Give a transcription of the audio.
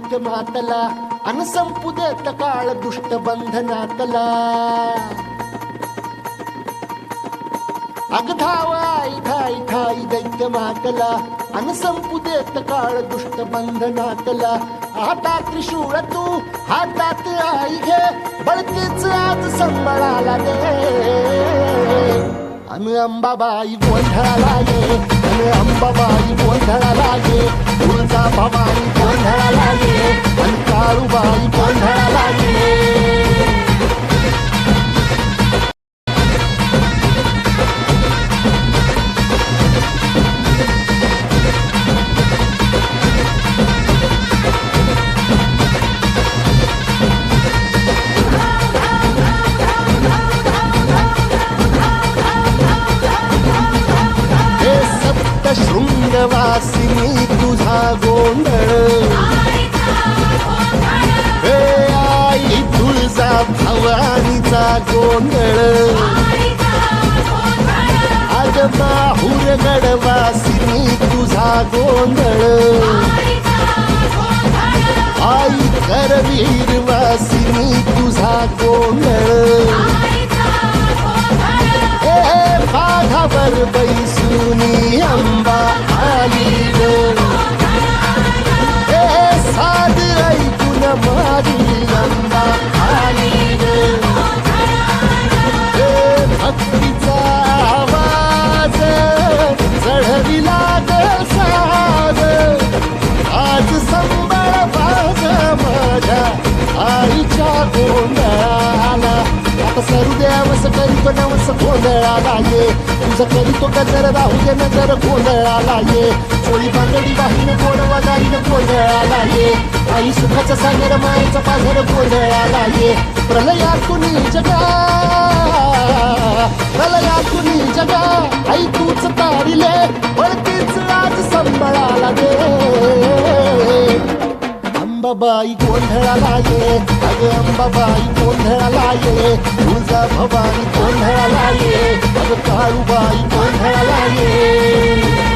दैत्य मातला अन संपू देत काळ दुष्ट बंधनातला अग धाव आई ठाई ठाई दैत्य मातला अन संपू देत काळ दुष्ट बंधनातला हातात त्रिशूळ तू हातात आई घे बळतीच आज संबळाला दे अन अंबाबाई गोंधळाला ये अन अंबाबाई गोंधळाला ये तुळजा भवानी गोंधळाला ये अन काळूबाई गोंधळाला ये शृंगवासिनी तुझा गोंधळ हे आई तुळजा भवानीचा गोंधळ आज माहुर गडवासिनी तुझा गोंधळ आई करवीर वासिनी तुझा गोंधळ बाघावर बैसुनी अंबा आली हे साध ऐकून माझी अंबा आली हे भक्तीचा आवाज चढविला साज आज संबळ बाज माझ्या आईच्या गोंधळाला आता सरुदेवस करीतो नवस गोंधळाला ये तुझं करीतो गजर राहू दे नजर गोंधळाला ये चोळी बांगडी वाहीन गोडवा गाईन गोंधळाला ये आई सुखाचा सागर मायेचा पाझर गोंधळाला ये प्रलयातून जगा प्रलयातून जगा आई तूच तारिले वळतीच आज संबळाला दे अंबाबाई गोंधळाला ये अग अंबाबाई गोंधळाला ये तुळजा भवानी गोंधळाला ये अग काळूबाई गोंधळाला ये